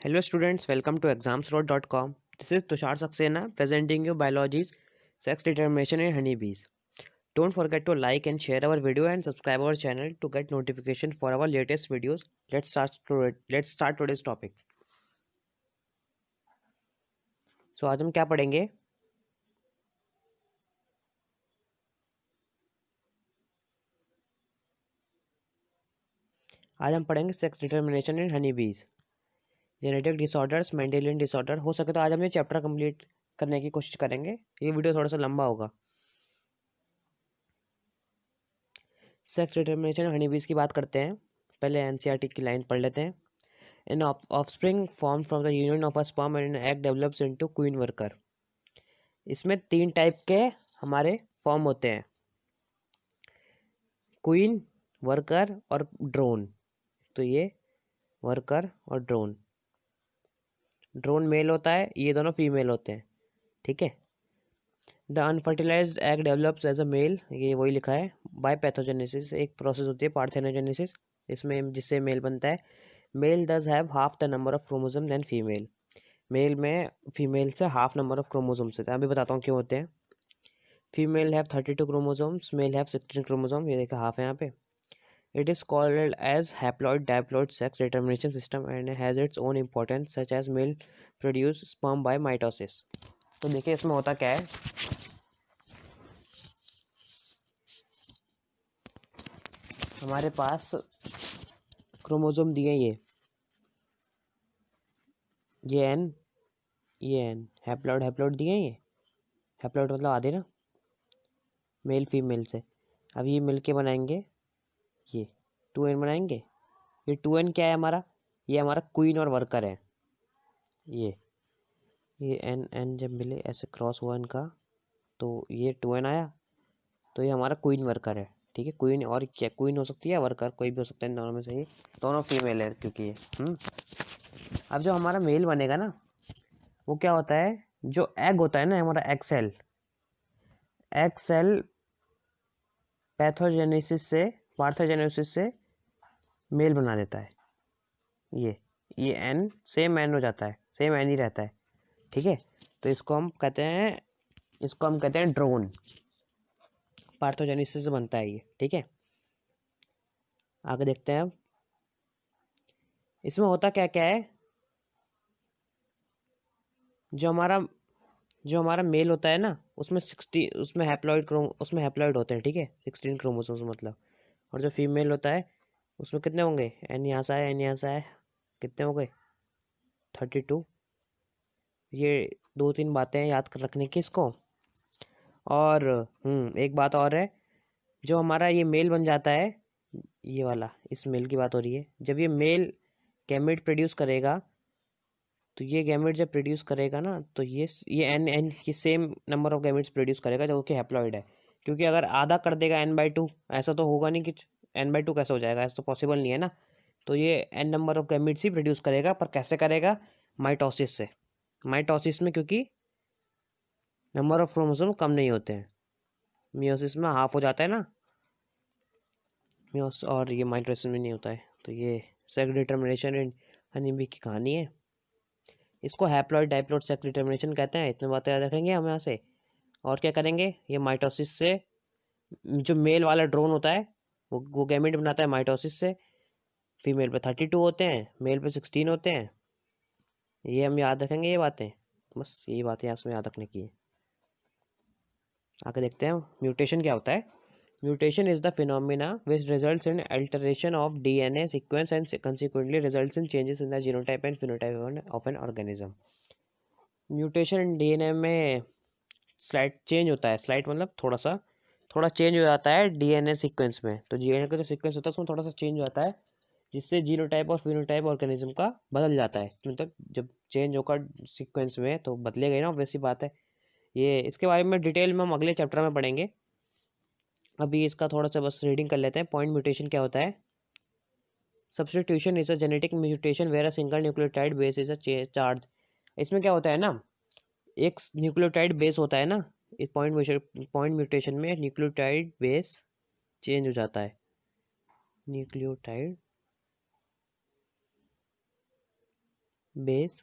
Hello students, welcome to examsroad.com. This is Tushar Saxena presenting you biology's sex determination in honeybees. Don't forget to like and share our video and subscribe our channel to get notification for our latest videos. Let's start today's topic. So आज हम क्या पढ़ेंगे? आज हम पढ़ेंगे sex determination in honeybees, genetic disorders, Mendelian disorder. हो सके तो आज हम ये चैप्टर कंप्लीट करने की कोशिश करेंगे। ये वीडियो थोड़ा सा लंबा होगा। सेक्स डिटर्मिनेशन हनीबीज की बात करते हैं। पहले एनसीईआरटी की लाइन पढ़ लेते हैं। An offspring formed from the union of a sperm and an egg develops into queen worker. इसमें 3 टाइप के हमारे फॉर्म होते हैं, क्वीन, वर्कर और ड्रोन। तो ये वर्कर और ड्रोन, ड्रोन मेल होता है, ये दोनों फीमेल होते हैं। ठीक है। The unfertilised egg develops as a male, ये वही लिखा है। बाय पैथोजेनेसिस एक प्रोसेस होती है, पार्थेनोजेनेसिस, इसमें जिससे मेल बनता है। Male does have half the number of chromosome than female, male में फीमेल से हाफ नंबर ऑफ क्रोमोसोम्स होते हैं। अभी बताता हूँ क्यों होते हैं। Female have 32 chromosomes, male have 16 chromosome, ये देखा हाफ है यहाँ पे। It is called as haploid diploid sex determination system and has its own importance such as male produce sperm by mitosis. तो देखिए इसमें होता क्या है। हमारे पास क्रोमोसोम दिए ये एन हैप्लॉइड दिए ये हैप्लॉइड मतलब आधे ना, मेल फीमेल से। अब ये मिलके बनाएंगे ये 2n बनाएंगे। ये 2n क्या है हमारा? ये हमारा क्वीन और वर्कर है। ये एन जब मिले ऐसे क्रॉस हुआ इनका तो ये 2n आया, तो ये हमारा क्वीन वर्कर है। ठीक है। क्वीन और क्या, क्वीन हो सकती है, वर्कर कोई भी हो सकता है, इन दोनों में से। ये दोनों फीमेल है क्योंकि ये अब जो हमारा मेल बनेगा ना, वो क्या होता है, जो एग होता है ना हमारा एग सेल पार्थोजेनेसिस से मेल बना देता है। ये एन सेम एन हो जाता है, सेम एन ही रहता है। ठीक है। तो इसको हम कहते हैं ड्रोन। पार्थोजेनेसिस से बनता है ये। ठीक है। आगे देखते हैं अब इसमें होता क्या क्या है। जो हमारा मेल होता है ना, उसमें हैप्लॉइड होते हैं। ठीक है। 16 क्रोमोसोम्स मतलब। और जो फीमेल होता है उसमें कितने होंगे, एन यहाँ से आए, एन यहाँ से आए, कितने हो गए, 32। ये 2-3 बातें याद कर रखने की इसको। और एक बात और है, जो हमारा ये मेल बन जाता है, ये वाला, इस मेल की बात हो रही है। जब ये मेल गैमेट प्रोड्यूस करेगा, तो ये गैमेट जब प्रोड्यूस करेगा ना, तो ये एन ये same number of gametes produce करेगा जो कि हैप्लॉइड है। क्योंकि अगर आधा कर देगा n/2, ऐसा तो होगा नहीं कि n/2 कैसे हो जाएगा, ऐसा तो पॉसिबल नहीं है ना। तो ये n number of gametes he produce करेगा, पर कैसे करेगा, माइटोसिस से। माइटोसिस में क्योंकि नंबर ऑफ क्रोमोसोम कम नहीं होते हैं, मियोसिस में हाफ हो जाता है ना, मियोस, और ये माइटोसिस में नहीं होता है। तो ये सेक्स डिटर्मिनेशन इन हनीबी की कहानी है। इसको हैप्लॉइड डायप्लॉइड सेक्स डिटर्मिनेशन कहते हैं। इतनी बातें याद रखेंगे हम यहाँ से। और क्या करेंगे, ये माइटोसिस से जो मेल वाला ड्रोन होता है वो गैमेट बनाता है माइटोसिस से। फीमेल पे 32 होते हैं, मेल पे 16 होते हैं। ये हम याद रखेंगे, ये बातें, बस यही बातें यहाँ में याद रखने की है। आगे देखते हैं म्यूटेशन क्या होता है। Mutation is the phenomena which results in alteration of DNA sequence and consequently results in changes in the genotype and phenotype of an organism. Mutation DNA में स्लाइट चेंज होता है, स्लाइट मतलब थोड़ा चेंज हो जाता है डीएनए सीक्वेंस में। तो डीएनए का जो सीक्वेंस होता है उसमें थोड़ा सा चेंज हो जाता है, जिससे जीनोटाइप और फिनोटाइप ऑर्गेनिज्म का बदल जाता है। मतलब जब चेंज होकर सीक्वेंस में तो बदलेगा ही ना, वैसी बात है। ये इसके बारे में डिटेल में हम अगले चैप्टर में पढ़ेंगे। अभी इसका थोड़ा सा बस रीडिंग कर लेते हैं। पॉइंट म्यूटेशन क्या होता है। Substitution is a genetic mutation where a single nucleotide base is a change. इसमें क्या होता है ना, एक न्यूक्लियोटाइड बेस होता है ना, इस पॉइंट म्यूटेशन में न्यूक्लियोटाइड बेस चेंज हो जाता है। न्यूक्लियोटाइड बेस,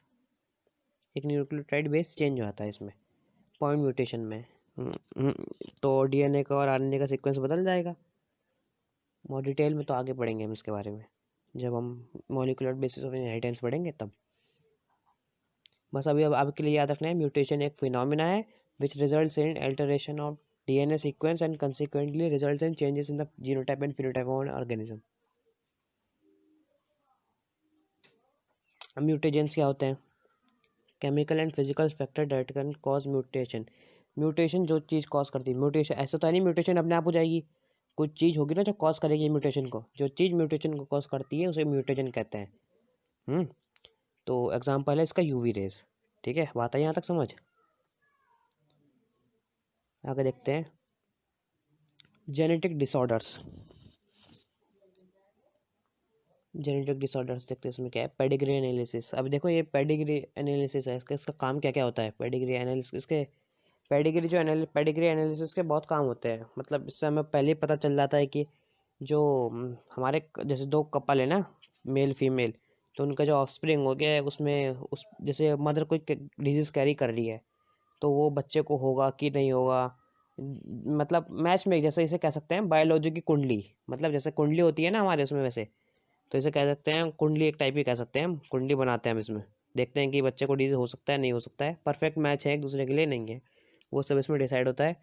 एक न्यूक्लियोटाइड बेस चेंज हो जाता है इसमें पॉइंट म्यूटेशन में। तो डीएनए का और आरएनए का सीक्वेंस बदल जाएगा। और डिटेल में तो आगे पढ़ेंगे हम इसके बारे में, जब हम मॉलिक्यूलर बेसिस ऑफ इनहेरिटेंस पढ़ेंगे तब। बस अभी अब आपके लिए याद रखना है, म्यूटेशन एक फिनोमिना है which results in alteration of DNA sequence and consequently results in changes in the genotype and phenotype of an organism. अब म्यूटेजेंस क्या होते हैं? Chemical and physical factor that can cause mutation. Mutation जो चीज़ cause करती है, mutation ऐसा तो है नहीं म्यूटेशन अपने आप हो जाएगी, कुछ चीज़ होगी ना जो कॉज करेगी म्यूटेशन को। जो चीज़ म्यूटेशन को कॉज करती है उसे म्यूटेशन कहते हैं। तो एग्जांपल है इसका यूवी रेज। ठीक है, बात है यहाँ तक समझ? आगे देखते हैं जेनेटिक डिसऑर्डर्स। जेनेटिक डिसऑर्डर्स देखते हैं इसमें क्या है, पेडिग्री एनालिसिस। अब देखो ये पेडिग्री एनालिसिस है, इसका काम क्या क्या होता है? पेडिग्री एनालिसिस के पेडिग्री एनालिसिस के बहुत काम होते हैं। मतलब इससे हमें पहले ही पता चल जाता है कि जो हमारे जैसे दो कपल है ना, मेल फीमेल, तो उनका जो ऑफस्प्रिंग हो गया है उसमें उस जैसे मदर कोई डिजीज़ कैरी कर रही है तो वो बच्चे को होगा कि नहीं होगा। मतलब मैच में जैसे इसे कह सकते हैं बायोलॉजी की कुंडली। मतलब जैसे कुंडली होती है ना हमारे उसमें, वैसे तो इसे कह सकते हैं कुंडली, एक टाइप की कह सकते हैं हम, कुंडली बनाते हैं हम इसमें। देखते हैं कि बच्चे को डिजीज हो सकता है नहीं हो सकता है, परफेक्ट मैच है एक दूसरे के लिए नहीं है, वो सब इसमें डिसाइड होता है।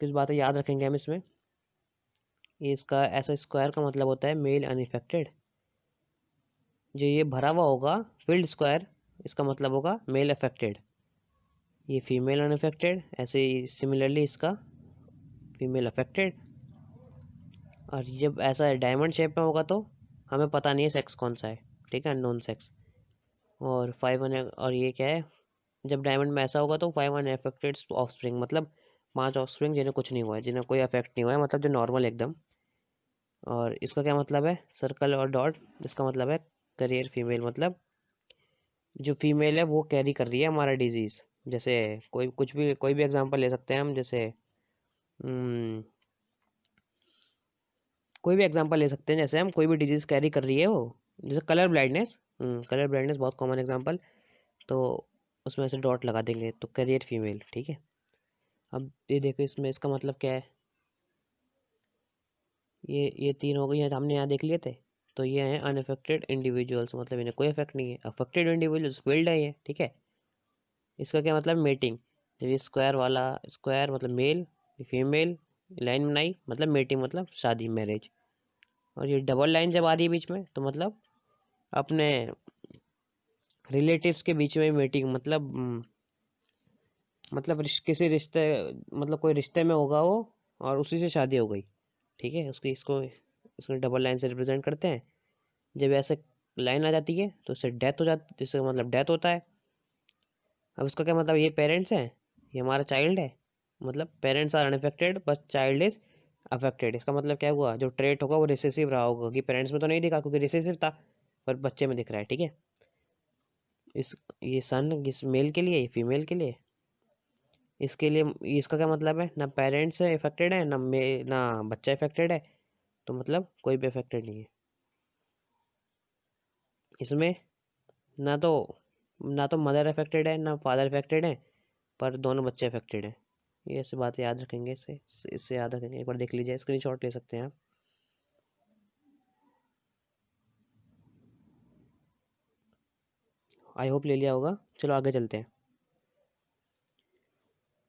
किस बातें याद रखेंगे हम इसमें? इसका ऐसा स्क्वायर का मतलब होता है मेल अनइफेक्टेड। जो ये भरा हुआ होगा फील्ड स्क्वायर, इसका मतलब होगा मेल अफेक्टेड। ये फीमेल अनइफेक्टेड, ऐसे ही सिमिलरली इसका फीमेल अफेक्टेड। और जब ऐसा डायमंड शेप में होगा तो हमें पता नहीं है सेक्स कौन सा है। ठीक है, अननोन सेक्स। और 5 और ये क्या है, जब डायमंड में ऐसा होगा तो 5 अनअफेक्टेड ऑफस्प्रिंग, मतलब 5 ऑफस्प्रिंग जिन्हें कुछ नहीं हुआ है, जिन्हें कोई अफेक्ट नहीं हुआ है, मतलब जो नॉर्मल एकदम। और इसका क्या मतलब है, सर्कल और डॉट, इसका मतलब है करियर फीमेल, मतलब जो फीमेल है वो कैरी कर रही है हमारा डिजीज़। जैसे कोई भी एग्जांपल ले सकते हैं हम, जैसे कोई भी एग्जांपल ले सकते हैं, जैसे हम कोई भी डिजीज़ कैरी कर रही है वो, जैसे कलर ब्लाइंडनेस। कलर ब्लाइंडनेस बहुत कॉमन एग्जांपल, तो उसमें ऐसे डॉट लगा देंगे तो करियर फीमेल। ठीक है, अब ये देखो इसमें इसका मतलब क्या है, ये 3 हो गई हैं, हमने यहाँ देख लिए थे। तो ये हैं अनअफेक्टेड इंडिविजुअल्स, मतलब इन्हें कोई इफेक्ट नहीं है। अफेक्टेड इंडिविजुअल्स फील्ड है ये। ठीक है, इसका क्या मतलब, मेटिंग। जब ये स्क्वायर वाला, स्क्वायर मतलब मेल, फीमेल लाइन बनाई मतलब मेटिंग, मतलब शादी, मैरिज। और ये डबल लाइन जब आ रही है बीच में तो अपने रिलेटिव्स के बीच में मीटिंग, मतलब किसी रिश्ते, मतलब कोई रिश्ते में होगा वो और उसी से शादी हो गई। ठीक है, उसकी इसको इसको डबल लाइन से रिप्रेजेंट करते हैं। जब ऐसे लाइन आ जाती है तो उससे डेथ हो जाती, जिसका मतलब डेथ होता है। अब उसका क्या मतलब, ये पेरेंट्स हैं, ये हमारा चाइल्ड है, मतलब parents are unaffected but child is affected. इसका मतलब क्या हुआ, जो ट्रेट होगा वो रिसेसिव रहा होगा, कि पेरेंट्स में तो नहीं दिखा क्योंकि रिसेसिव था, पर बच्चे में दिख रहा है। ठीक है, इस ये सन इस मेल के लिए, फीमेल के लिए, इसके लिए इसका क्या मतलब है, ना पेरेंट्स इफेक्टेड है ना बच्चा इफेक्टेड है, तो मतलब कोई भी इफेक्टेड नहीं है इसमें। ना तो मदर अफेक्टेड है ना फादर अफेक्टेड है, पर दोनों बच्चे अफेक्टेड हैं। ये ऐसे बातें याद रखेंगे, इससे याद रखेंगे, एक बार देख लीजिए, स्क्रीनशॉट ले सकते हैं आप। आई होप ले लिया होगा। चलो आगे चलते हैं।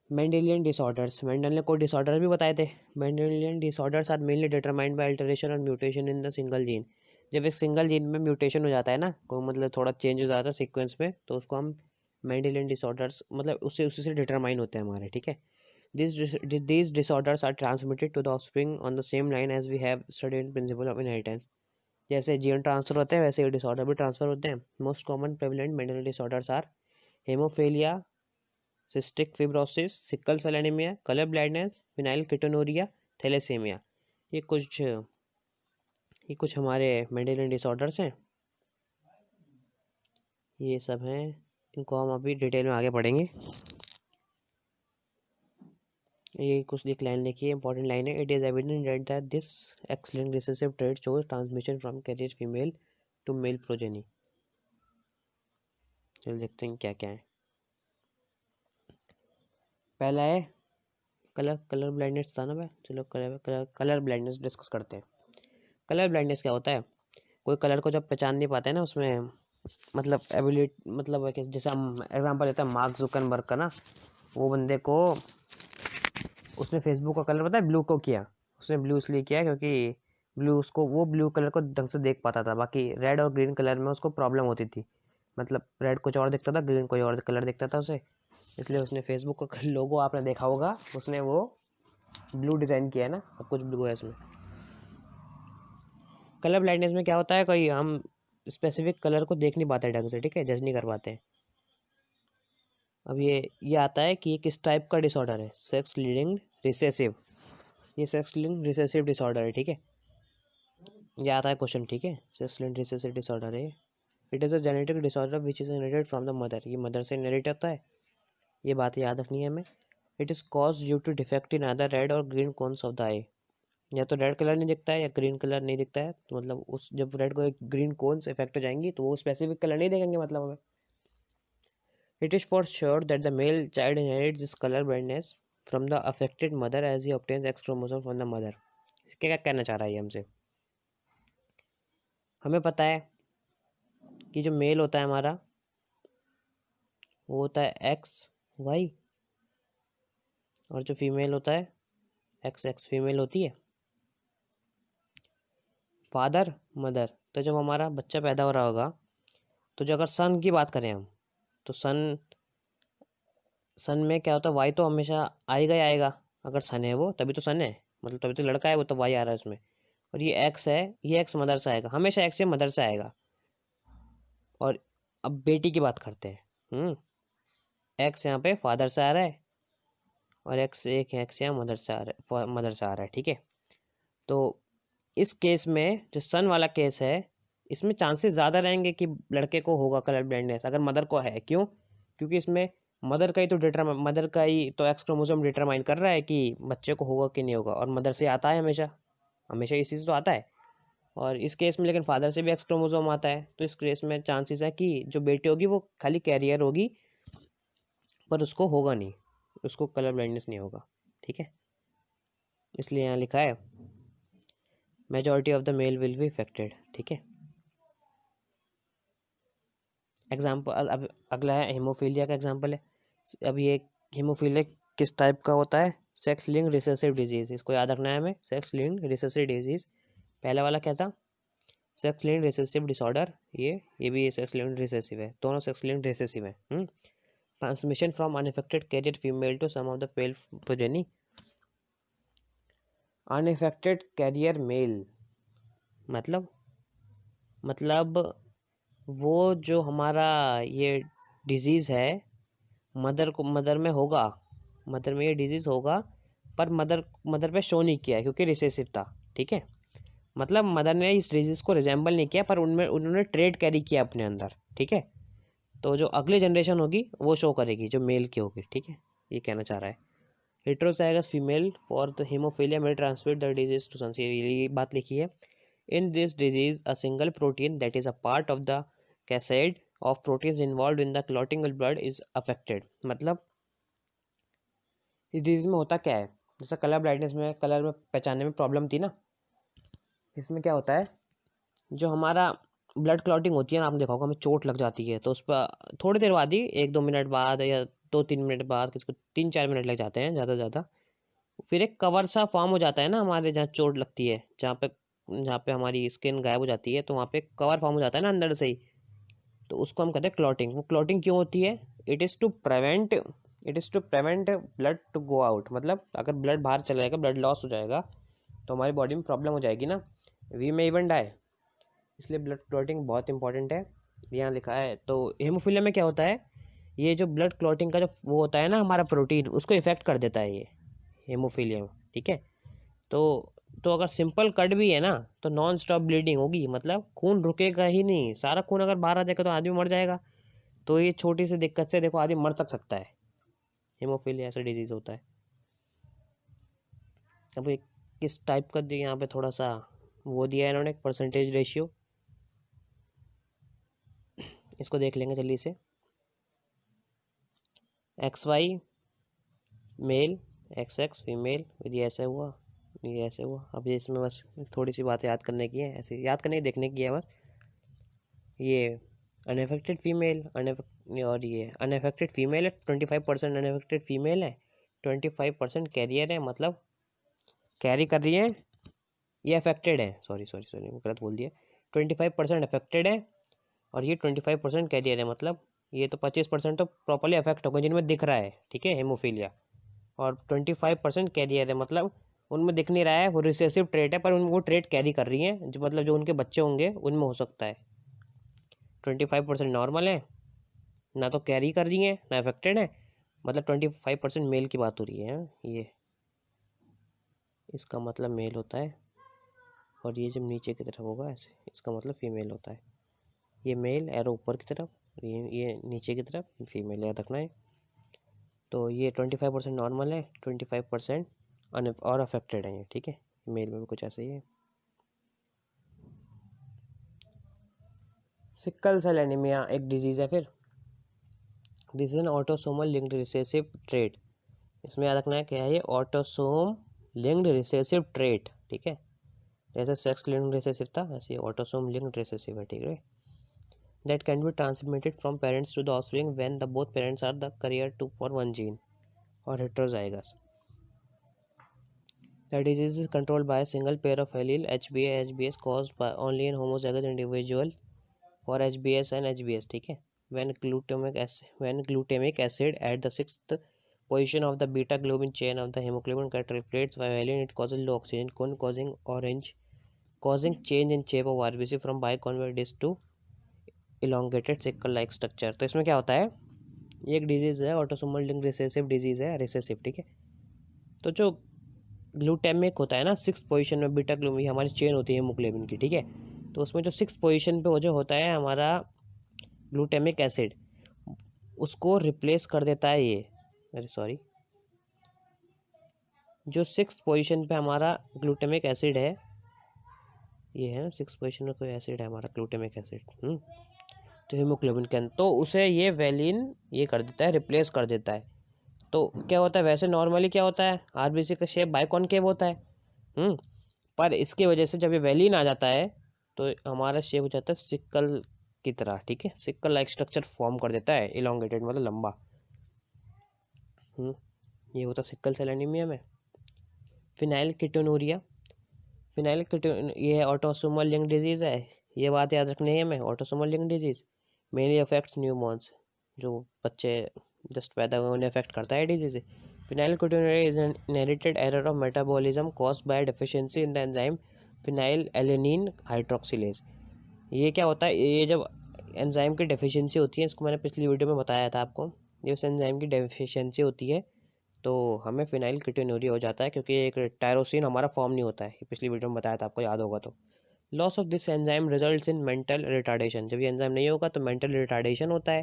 मेंडेलियन डिसऑर्डर्स, मेंडल ने कोई डिसऑर्डर भी बताए थे। Mendelian disorders are mainly determined by alteration और mutation in the single gene. जब एक सिंगल जीन में म्यूटेशन हो जाता है ना, कोई मतलब थोड़ा चेंज हो जाता है सीक्वेंस में, तो उसको हम मेंडेलियन डिसऑर्डर्स, मतलब उससे उसी से डिटरमाइन होते हैं हमारे। ठीक है, these disorders are transmitted to the offspring on the same line as we have studied in principle of inheritance। जैसे जीन ट्रांसफर होते हैं वैसे ये डिसऑर्डर भी ट्रांसफर होते हैं। Most common prevalent mental disorders are haemophilia, cystic fibrosis, sickle cell anaemia, colour blindness, phenylketonuria, thalassaemia. ये कुछ हमारे मेंडेलियन डिसऑर्डर्स हैं, ये सब हैं। इनको हम अभी डिटेल में आगे पढ़ेंगे। ये कुछ एक लाइन लिखी है, इंपॉर्टेंट लाइन है। It is evident that this excellent recessive trait shows transmission from carrier female to male progeny. चलो देखते हैं क्या क्या है। पहला है कलर ब्लाइंडनेस था ना भाई। चलो कलर ब्लाइंडनेस डिस्कस करते हैं। कलर ब्लाइंडनेस क्या होता है? कोई कलर को जब पहचान नहीं पाते हैं ना, उसमें मतलब एबिलिटी, मतलब जैसे हम एग्जांपल लेते हैं मार्क जुकरबर्ग का ना, वो बंदे को उसने फेसबुक का कलर पता है ब्लू को किया। उसने ब्लू इसलिए किया क्योंकि ब्लू उसको, वो ब्लू कलर को ढंग से देख पाता था, बाकी रेड और ग्रीन कलर में उसको प्रॉब्लम होती थी। मतलब रेड कुछ और दिखता था, ग्रीन कोई और कलर दिखता था उसे, इसलिए उसने फेसबुक का लोगो आपने देखा होगा, उसने वो ब्लू डिज़ाइन किया है ना, सब कुछ ब्लू है इसमें। कलर ब्लाइंडनेस में क्या होता है, कोई हम स्पेसिफिक कलर को देख नहीं पाते ढंग से, ठीक है, जज नहीं कर पाते। अब ये आता है कि ये किस टाइप का डिसऑर्डर है, सेक्स लिंक्ड रिसेसिव। ये सेक्स लिंक्ड रिसेसिव डिसऑर्डर है, ठीक है, ये आता है क्वेश्चन, ठीक है। सेक्स लिंक्ड रिसेसिव डिसऑर्डर है। It is a genetic disorder which is inherited from the mother. ये मदर से इनहेरिट होता है, ये बात याद रखनी है हमें। It is cause due to defect in other red और green cones of the eye. या तो रेड कलर नहीं दिखता है या ग्रीन कलर नहीं दिखता है, तो मतलब उस जब रेड को ग्रीन कोन्स इफेक्ट हो जाएंगी तो वो स्पेसिफिक कलर नहीं देखेंगे, मतलब हमें। It is for sure that the male child inherits this colour blindness from the affected mother as he obtains X chromosome from the mother. इसके क्या कहना चाह रहा है ये हमसे? हमें पता है कि जो मेल होता है हमारा वो होता है एक्स वाई, और जो फीमेल होता है एक्स एक्स फीमेल होती है, फादर मदर। तो जब हमारा बच्चा पैदा हो रहा होगा, तो जो अगर सन की बात करें हम, तो सन सन में क्या होता है, वाई तो हमेशा आएगा ही आएगा। अगर सन है वो तभी तो सन है, मतलब तभी तो लड़का है वो, तो वाई आ रहा है उसमें। और ये एक्स है, ये एक्स मदर से आएगा, हमेशा एक्स या मदर से आएगा। और अब बेटी की बात करते हैं। एक्स यहाँ पे फादर से आ रहा है, और एक्स यहाँ मदर से आ रहा है, ठीक है। तो इस केस में जो सन वाला केस है, इसमें चांसेस ज़्यादा रहेंगे कि लड़के को होगा कलर ब्लाइंडनेस, अगर मदर को है। क्यों? क्योंकि इसमें मदर का ही तो एक्स क्रोमोसोम डिटरमाइन कर रहा है कि बच्चे को होगा कि नहीं होगा, और मदर से आता है हमेशा, हमेशा इसी से तो आता है। और इस केस में लेकिन फादर से भी एक्स क्रोमोसोम आता है, तो इस केस में चांसेस है कि जो बेटी होगी वो खाली कैरियर होगी, पर उसको होगा नहीं, उसको कलर ब्लाइंडनेस नहीं होगा, ठीक है। इसलिए यहाँ लिखा है majority of the male will be affected, ठीक है। एग्जाम्पल अब अगला है हेमोफीलिया का एग्जाम्पल है। अब ये हेमोफीलिया किस टाइप का होता है? सेक्स लिंक्ड रिसेसिव डिजीज, इसको याद रखना है हमें, सेक्स लिंक्ड रिसेसिव डिजीज। पहला वाला क्या था? Sex linked recessive disorder. ये भी सेक्स लिंक्ड रिसेसिव है, दोनों सेक्स लिंक्ड रिसेसिव है। Transmission from unaffected carrier female to some of the male progeny. Unaffected carrier male मतलब वो जो हमारा ये डिजीज़ है, मदर में होगा, मदर में ये डिजीज़ होगा, पर मदर पे शो नहीं किया है क्योंकि रिसेसिव था, ठीक है। मतलब मदर ने इस डिजीज़ को रिजेंबल नहीं किया, पर उनमें उन्होंने ट्रेड कैरी किया अपने अंदर, ठीक है। तो जो अगली जनरेशन होगी वो शो करेगी, जो मेल की होगी, ठीक है, ये कहना चाह रहा है। Heterozygous female for the hemophilia may transmit the disease to sons, ये बात लिखी है। In this disease, a single protein that is a part of the cascade of proteins involved in the clotting of blood is affected। मतलब इस disease में होता क्या है, जैसे कलर ब्लाइंडनेस में कलर में पहचानने में प्रॉब्लम थी ना, इसमें क्या होता है, जो हमारा ब्लड क्लॉटिंग होती है ना, आपने देखा होगा हमें चोट लग जाती है तो उस पर थोड़ी देर बाद ही, 1-2 मिनट बाद या 2-3 मिनट बाद, किसको 3-4 मिनट लग जाते हैं ज़्यादा से ज़्यादा, फिर एक कवर सा फॉर्म हो जाता है ना हमारे जहाँ चोट लगती है, जहाँ पे हमारी स्किन गायब हो जाती है, तो वहाँ पे कवर फॉर्म हो जाता है ना अंदर से ही, तो उसको हम कहते हैं क्लॉटिंग। वो क्लॉटिंग क्यों होती है? It is to prevent blood to go out. मतलब अगर ब्लड बाहर चला जाएगा, ब्लड लॉस हो जाएगा, तो हमारी बॉडी में प्रॉब्लम हो जाएगी ना, वी में इवन डाई। इसलिए ब्लड क्लॉटिंग बहुत इंपॉर्टेंट है, यहाँ लिखा है। तो हेमोफीलिया में क्या होता है, ये जो ब्लड क्लॉटिंग का जो वो होता है ना हमारा प्रोटीन, उसको इफेक्ट कर देता है ये हेमोफीलिया में, ठीक है। तो अगर सिंपल कट भी है ना, तो नॉन स्टॉप ब्लीडिंग होगी, मतलब खून रुकेगा ही नहीं, सारा खून अगर बाहर आ जाएगा तो आदमी मर जाएगा। तो ये छोटी सी दिक्कत से देखो आदमी मर तक सकता है, हेमोफीलिया ऐसा डिजीज होता है। अब ये किस टाइप का यहाँ पे थोड़ा सा वो दिया है इन्होंने, परसेंटेज रेशियो, इसको देख लेंगे जल्दी से। XY मेल, XX फीमेल, ये ऐसे हुआ, ये ऐसे हुआ। अब ये इसमें बस थोड़ी सी बातें याद करने की है, ऐसे याद करने की, देखने की है बस। ये अनएफेक्टेड फीमेल, और ये अनएफेक्टेड फीमेल है, 25% अनएफेक्टेड फीमेल है, 25% कैरियर है, मतलब कैरी कर रही है, ये अफेक्टेड है, सॉरी सॉरी सॉरी मैं गलत बोल दिया। 25% अफेक्टेड है और ये 25% कैरियर है, मतलब ये तो 25% तो प्रॉपरली अफेक्ट होगा जिनमें दिख रहा है, ठीक है, हेमोफीलिया। और 25% कैरियर है, मतलब उनमें दिख नहीं रहा है, वो रिसेसिव ट्रेट है, पर उन वो ट्रेट कैरी कर रही हैं, जो मतलब जो उनके बच्चे होंगे उनमें हो सकता है। 25% नॉर्मल है, ना तो कैरी कर रही हैं ना अफेक्टेड है, मतलब 25% मेल की बात हो रही है। ये इसका मतलब मेल होता है, और ये जब नीचे की तरफ होगा ऐसे, इसका मतलब फीमेल होता है। ये मेल एरो ऊपर की तरफ, ये नीचे की तरफ फीमेल, याद रखना है। तो ये 25% नॉर्मल है, 25% और अफेक्टेड है ये, ठीक है। मेल में भी कुछ ऐसा ही है। सिकल सेल एनीमिया एक डिजीज़ है फिर। This is an autosomal linked recessive trait. इसमें याद रखना है क्या है, ये ऑटोसोम लिंक्ड रिसेसिव ट्रेट, ठीक है। जैसे सेक्स लिंक्ड रिसेसिव था, ऐसे ऑटोसोम लिंक्ड रिसेसिव है, ठीक है। That can be transmitted from parents to the offspring when the both parents are the carrier to for one gene और heterozygous. The disease is controlled by a single pair of allele HBA HBS caused by only in homozygous individual for HBS and HBS, ठीक है। When glutamic acid at the sixth position of the beta globin chain of the hemoglobin replicates by valine, it causes low oxygen cone causing change in shape of RBC from biconvex disc to elongated sickle like structure। तो इसमें क्या होता है, ये एक disease है, autosomal linked recessive disease है, recessive, ठीक है। तो जो ग्लूटामिक होता है ना, सिक्स पोजीशन में बीटा ग्लूटामिक हमारी चेन होती है हेमोग्लोबिन की, ठीक है। तो उसमें जो सिक्स पोजीशन पे जो होता है हमारा ग्लूटामिक एसिड, उसको रिप्लेस कर देता है ये, अरे सॉरी, जो सिक्स पोजीशन पे हमारा ग्लूटामिक एसिड है, ये है ना सिक्स पोजीशन में कोई एसिड है हमारा ग्लूटामिक एसिड, तो हेमोग्लोबिन के अंदर, तो उसे ये वैलिन ये कर देता है, रिप्लेस कर देता है। तो क्या होता है, वैसे नॉर्मली क्या होता है, आरबीसी का शेप बाइकॉनकेव होता है, पर इसकी वजह से जब ये वैलिन आ जाता है तो हमारा शेप हो जाता है सिक्कल की तरह, ठीक है। सिक्कल लाइक स्ट्रक्चर फॉर्म कर देता है, इलोंगेटेड मतलब लंबा। ये होता है सिक्कल सेल एनीमिया में। फिनाइल कीटोनूरिया, ये ऑटोसोमल लिंक डिजीज़ है, ये बात याद रखनी है हमें। Autosomal link disease mainly affects newborn's, जो बच्चे जस्ट पैदा हुए उन्हें अफेक्ट करता है disease. Phenylketonuria is an inherited error of metabolism caused by a deficiency in the enzyme phenylalanine hydroxylase। ये क्या होता है, ये जब एंजाइम की डेफिशिएंसी होती है, इसको मैंने पिछली वीडियो में बताया था आपको, जब इस एंजाइम की डेफिशिएंसी होती है तो हमें फिनाइल कीटोन्यूरिया हो जाता है, क्योंकि एक टायरोसिन हमारा फॉर्म नहीं होता है, ये पिछली वीडियो में बताया था आपको, याद होगा तो। Loss of this enzyme results in mental retardation, जब ये एंजाइम नहीं होगा तो मेंटल रिटार्डेशन होता है।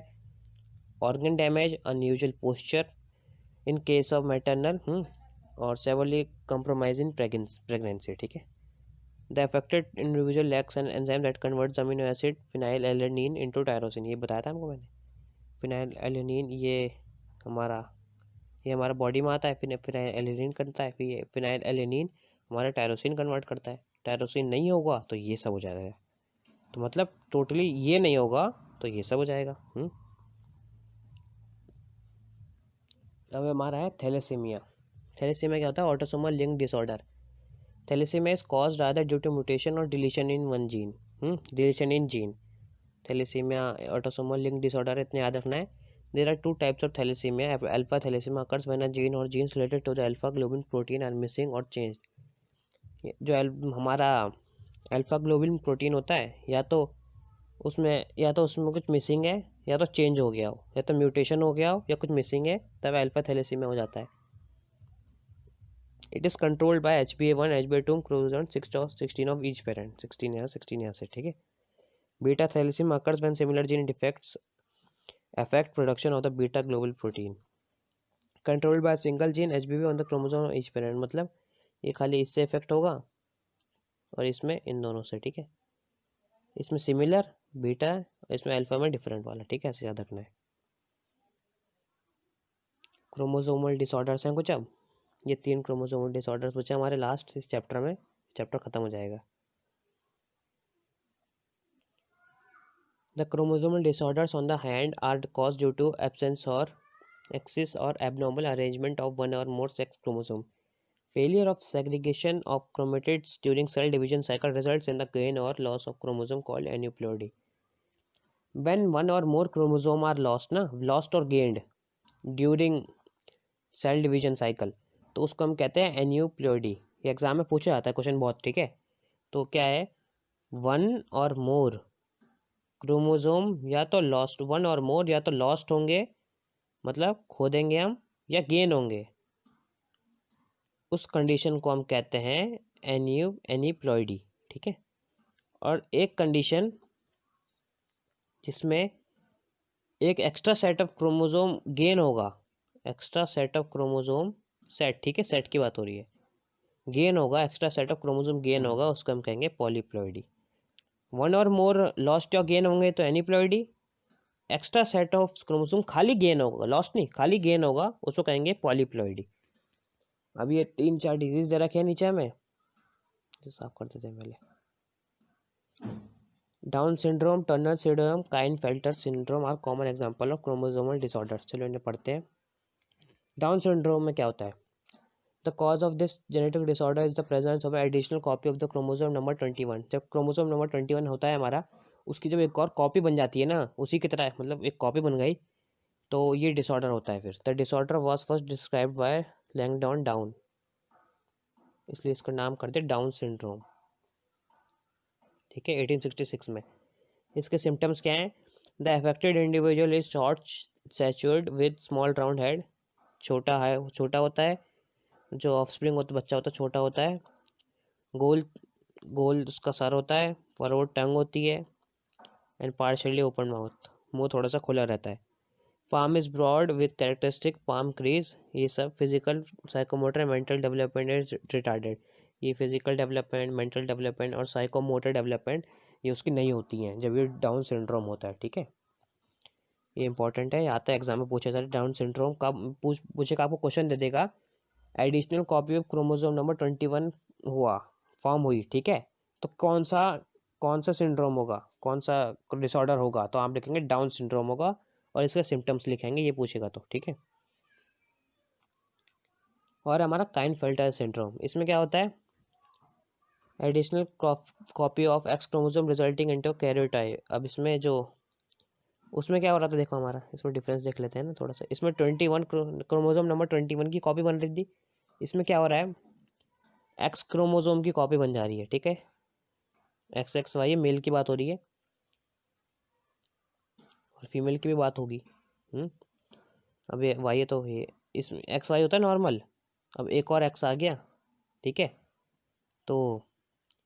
Organ damage, unusual posture in case of maternal और सेवरली कंप्रोमाइज इन प्रेगनेंसी, ठीक है। The affected individual lakhs an enzyme that converts amino acid phenyl alanine into tyrosine, ये बताया था हमको मैंने। फिनाइल एलेनिन ये हमारा बॉडी में आता है, फिनाइल एलेनिन करता है, फिर ये फिनाइल एलेनिन हमारा टायरोसिन कन्वर्ट करता है। टायरोसिन नहीं होगा तो ये सब हो जाएगा, तो मतलब टोटली ये नहीं होगा तो ये सब हो जाएगा। अब हमारा है थैलेसीमिया। थैलेसीमिया क्या होता है, autosomal link disorder. Thalassemia is caused either due to mutation और deletion in one gene, deletion in gene. Thalassemia autosomal link disorder, इतने याद रखना है। There are two types of thalassemia. Alpha thalassemia occurs when a gene और genes related to the alpha globin protein are missing और changed. जो हमारा alpha globin protein होता है, या तो उसमें कुछ मिसिंग है, या तो चेंज हो गया हो, या तो म्यूटेशन हो गया हो, या कुछ मिसिंग है, तब अल्फा थैलेसीमिया हो जाता है। It is controlled by HbA1 HbA2 chromosome 16 of each parent, 16 यहाँ से, ठीक है। Beta thalassemia occurs when similar gene defects affect production of the beta globin protein controlled by a single gene HBB on the chromosome of each parent, मतलब ये खाली इससे effect होगा और इसमें इन दोनों से, ठीक है। इसमें सिमिलर बीटा है, इसमें अल्फा में डिफरेंट वाला, ठीक है, ऐसे याद रखना है। क्रोमोसोमल डिसऑर्डर्स हैं कुछ। अब ये 3 क्रोमोसोमल डिसऑर्डर्स बचे हमारे लास्ट इस चैप्टर में, चैप्टर ख़त्म हो जाएगा। The chromosomal disorders on the hand are caused due to absence or excess or abnormal arrangement of one or more sex chromosome. Failure of segregation of chromatids during cell division cycle results in the gain or loss of chromosome called aneuploidy. When one or more chromosome are lost or gained during cell division cycle, तो उसको हम कहते हैं aneuploidy. ये exam में पूछा जाता है क्वेश्चन बहुत, ठीक है। तो क्या है, वन और मोर क्रोमोसोम या तो लॉस्ट, वन और मोर या तो लॉस्ट होंगे मतलब खो देंगे हम, या गेन होंगे, उस कंडीशन को हम कहते हैं एनीप्लॉइडी, ठीक है। और एक कंडीशन जिसमें एक extra set of chromosome gain होगा, extra set of chromosome set, ठीक है, सेट की बात हो रही है, गेन होगा, extra set of chromosome gain होगा, उसको हम कहेंगे पॉलीप्लॉइडी। वन और मोर लॉस्ट या गेन होंगे तो एनीप्लॉइडी। एक्स्ट्रा सेट ऑफ क्रोमोसोम खाली गेन होगा, लॉस्ट नहीं, खाली गेन होगा, उसको कहेंगे पॉलीप्लॉइडी। अब ये 3-4 डिजीज दे रखे हैं नीचे में, तो साफ कर देते हैं पहले। Down syndrome, Turner syndrome, Klinefelter syndrome are common example of chromosomal disorders. चलो इन्हें पढ़ते हैं। डाउन सिंड्रोम में क्या होता है? The cause of this genetic disorder is the presence of additional copy of the chromosome number 21। जब क्रोमोसोम नंबर 21 होता है हमारा, उसकी जब एक और कॉपी बन जाती है ना, उसी की तरह मतलब एक कॉपी बन गई, तो ये डिसऑर्डर होता है। फिर the disorder was first described by Langdon Down, इसलिए इसका नाम करते डाउन सिंड्रोम, ठीक है, 1866 में। इसके सिम्टम्स क्या हैं? The affected individual is short statured with small round head, छोटा होता है, जो ऑफस्प्रिंग होता बच्चा होता है छोटा होता है, गोल गोल उसका सर होता है, फॉरवर्ड टंग होती है, एंड पार्शियली ओपन माउथ, मुंह थोड़ा सा खुला रहता है। Palm is broad with characteristic palm crease. ये सब physical, psychomotor, mental development is retarded. ये फिजिकल डेवलपमेंट, मेंटल डेवलपमेंट और साइकोमोटर डेवलपमेंट ये उसकी नहीं होती हैं जब ये डाउन सिंड्रोम होता है, ठीक है। ये इंपॉर्टेंट है, आता है एग्जाम में पूछा जाता है। डाउन सिंड्रोम का पूछेगा, आपको क्वेश्चन दे देगा, additional copy of chromosome number 21 form हुई, ठीक है, तो कौन सा सिंड्रोम होगा, कौन सा डिसऑर्डर होगा, तो आप लिखेंगे डाउन सिंड्रोम होगा, और इसके सिम्टम्स लिखेंगे, ये पूछेगा तो, ठीक है। और हमारा काइनफेल्टर सिंड्रोम, इसमें क्या होता है? Additional copy of x chromosome resulting into karyotype. अब इसमें जो उसमें क्या हो रहा था, देखो हमारा इसमें डिफरेंस देख लेते हैं ना थोड़ा सा। इसमें 21 क्रोमोसोम नंबर 21 की कॉपी बन रही थी, इसमें क्या हो रहा है, एक्स क्रोमोसोम की कॉपी बन जा रही है, ठीक है, XXY मेल की बात हो रही है, और फीमेल की भी बात होगी। अब ये वाई है तो ये इसमें XY होता है नॉर्मल, अब एक और X आ गया, ठीक है, तो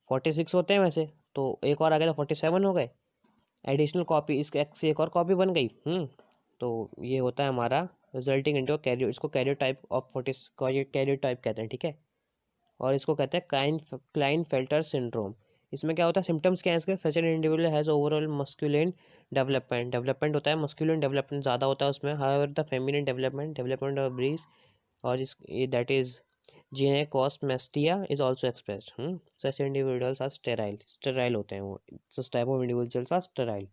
46 होते हैं वैसे, तो एक और आ गया तो 47 हो गए, एडिशनल कॉपी इसके X से एक और कॉपी बन गई। तो ये होता है हमारा रिजल्टिंग इनटू कैरियर, इसको carrier type of 40 carrier type कहते हैं, ठीक है। और इसको कहते हैं क्लाइनफेल्टर सिंड्रोम। इसमें क्या होता है, सिम्टम्स क्या है इसके? Such an individual has overall masculine development होता है, मस्कुलिन डेवलपमेंट ज़्यादा होता है उसमें, however the feminine development of breasts, और इस that is gynaecomastia is also expressed. Such individuals are sterile होते हैं वो, such type of individuals are sterile.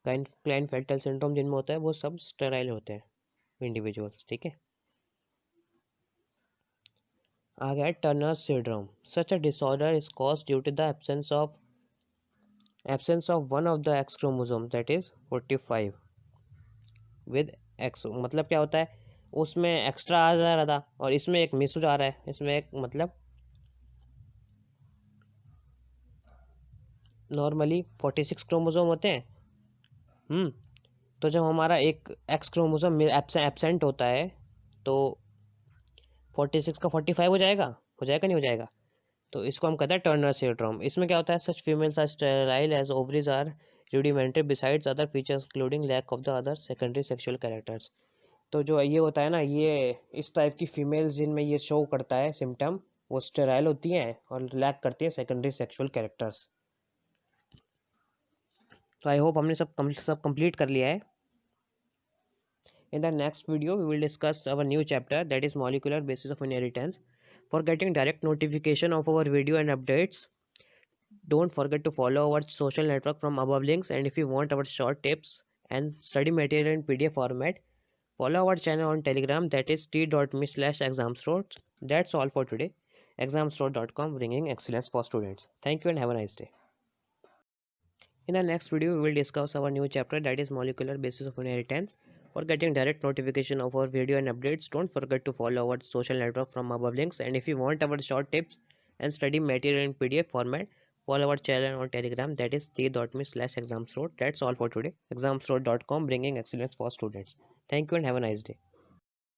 Klinefelter syndrome जिनमें होता है वो सब स्टेराइल होते हैं इंडिविजुअल्स, ठीक है। आ गया Turner syndrome. Such a disorder is caused due to the absence of one of the X chromosome that is 45 with X. मतलब क्या होता है, उसमें एक्स्ट्रा आ जा रहा था और इसमें एक मिस हो जा रहा है, इसमें एक मतलब नॉर्मली 46 क्रोमोसोम होते हैं। तो जब हमारा एक एक्स क्रोमोसोम एब्सेंट होता है तो 46 का 45 हो जाएगा नहीं हो जाएगा, तो इसको हम कहते हैं टर्नर सिंड्रोम। इसमें क्या होता है, such females are sterile as ovaries are rudimentary besides other features including lack of the other secondary sexual characters। तो जो ये होता है ना, ये इस टाइप की फीमेल्स जिनमें ये शो करता है सिम्टम, वो स्टेराइल होती हैं और लैक करती है सेकेंडरी सेक्सुअल कैरेक्टर्स। तो आई होप हमने सब कंप्लीट कर लिया है। In the next video, we will discuss our new chapter, that is molecular basis of inheritance. For getting direct notification of our video and updates, don't forget to follow our social network from above links. And if you want our short tips and study material in PDF format, follow our channel on Telegram, that is t.me/examsroads. That's all for today. Examsroad.com, bringing excellence for students. Thank you and have a nice day. In the next video, we will discuss our new chapter, that is molecular basis of inheritance. For getting direct notification of our video and updates, don't forget to follow our social network from above links. And if you want our short tips and study material in PDF format, follow our channel on Telegram, that is t.me/examsroad. That's all for today. Examsroad.com, bringing excellence for students. Thank you and have a nice day.